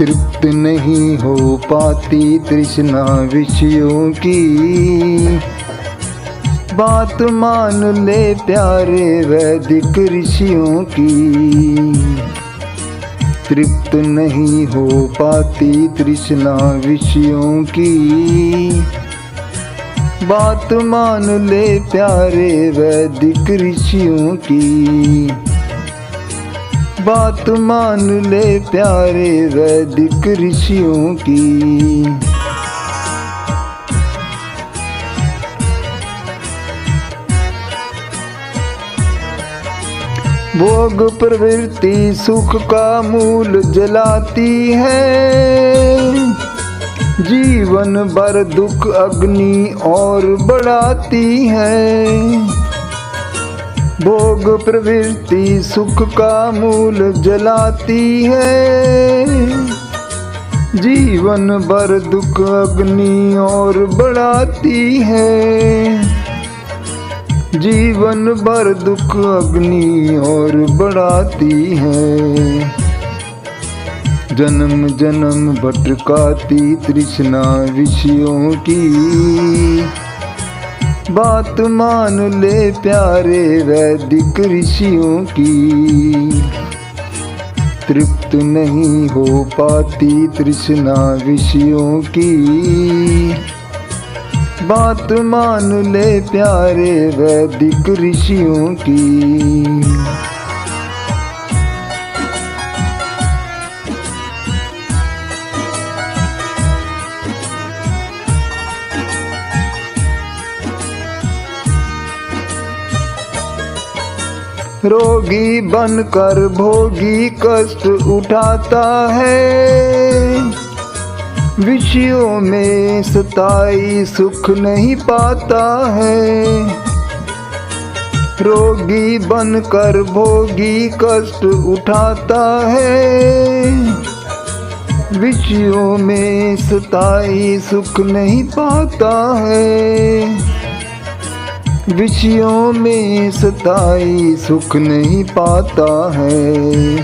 तृप्त नहीं हो पाती तृष्णा विषयों की। बात मान ले प्यारे वैदिक ऋषियों की। तृप्त नहीं हो पाती तृष्णा विषयों की। बात मान ले प्यारे वैदिक ऋषियों की। बात मान ले प्यारे वैदिक ऋषियों की। भोग प्रवृत्ति सुख का मूल जलाती है। जीवन भर दुख अग्नि और बढ़ाती है। भोग प्रवृत्ति सुख का मूल जलाती है। जीवन भर दुख अग्नि और बढ़ाती है। जीवन भर दुख अग्नि और बढ़ाती है। जन्म जन्म भटकाती तृष्णा विषयों की। बात मान ले प्यारे वैदिक ऋषियों की। तृप्त नहीं हो पाती तृष्णा विषयों की। बात मान ले प्यारे वैदिक ऋषियों की। रोगी बनकर भोगी कष्ट उठाता है। विषयों में सताई सुख नहीं पाता है। रोगी बनकर भोगी कष्ट उठाता है। विषयों में सताई सुख नहीं पाता है। विषयों में सताई सुख नहीं पाता है।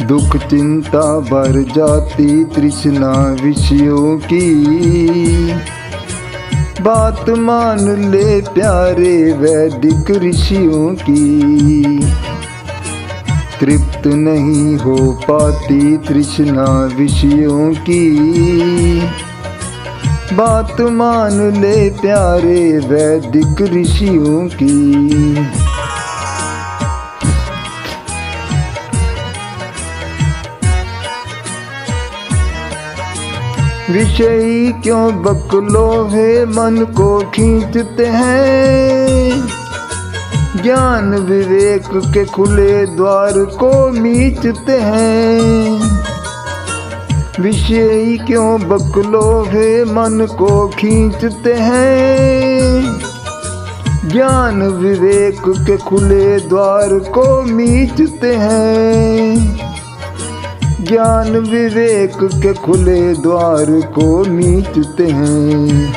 दुख चिंता भर जाती तृष्णा विषयों की। बात मान ले प्यारे वैदिक ऋषियों की। तृप्त नहीं हो पाती तृष्णा विषयों की। बात मान ले प्यारे वैदिक ऋषियों की। विषयी क्यों बकलोहे मन को खींचते हैं। ज्ञान विवेक के खुले द्वार को मीचते हैं। विषयी क्यों बकलोहे मन को खींचते हैं। ज्ञान विवेक के खुले द्वार को मीचते हैं। ज्ञान विवेक के खुले द्वार को मीचते हैं।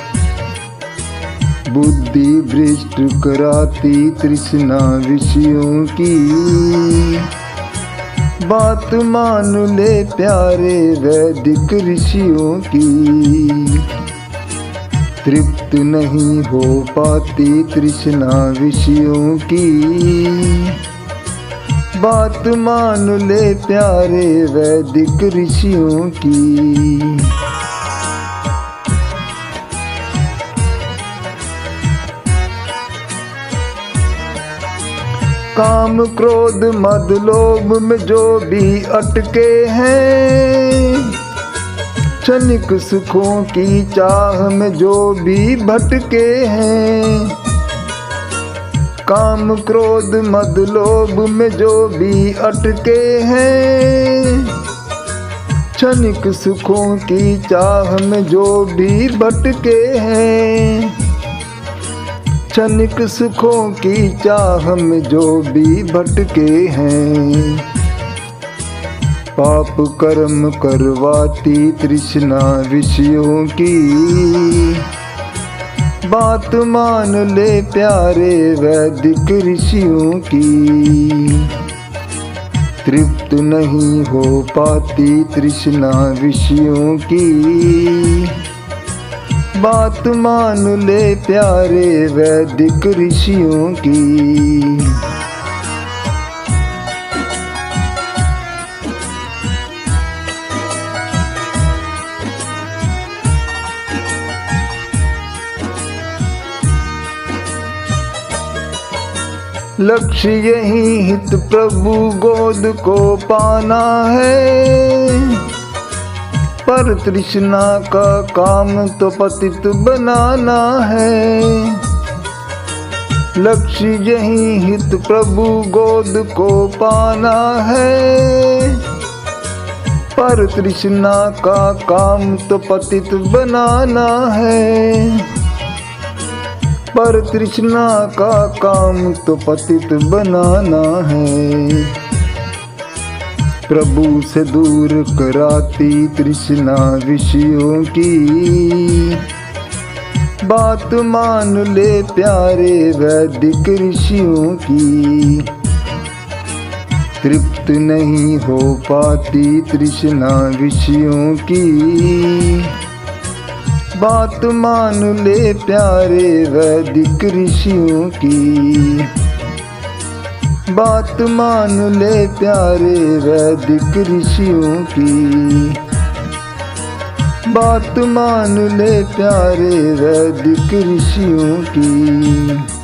बुद्धि भ्रष्ट कराती तृष्णा विषयों की। बात मान ले प्यारे वैदिक ऋषियों की। तृप्त नहीं हो पाती तृष्णा विषयों की। बात मान ले प्यारे वैदिक ऋषियों की। काम क्रोध मद लोभ में जो भी अटके हैं। क्षणिक सुखों की चाह में जो भी भटके हैं। काम क्रोध मद लोभ में जो भी अटके हैं। क्षणिक सुखों की चाह में जो भी भटके हैं। क्षणिक सुखों की चाह में जो भी भटके हैं। पाप कर्म करवाती तृष्णा विषयों की। बात मान ले प्यारे वैदिक ऋषियों की। तृप्त नहीं हो पाती तृष्णा विषयों की। बात मान ले प्यारे वैदिक ऋषियों की। लक्ष्य यही हित प्रभु गोद को पाना है, पर तृष्णा का काम तो पतित बनाना है। लक्ष्य यही हित प्रभु गोद को पाना है, पर तृष्णा का काम तो पतित बनाना है। पर तृष्णा का काम तो पतित बनाना है। प्रभु से दूर कराती तृष्णा विषयों की। बात मान ले प्यारे वैदिक ऋषियों की। तृप्त नहीं हो पाती तृष्णा विषयों की। बात मान ले प्यारे वैदिक ऋषियों की। बात मान ले प्यारे वैदिक ऋषियों की। बात मान ले प्यारे वैदिक ऋषियों की।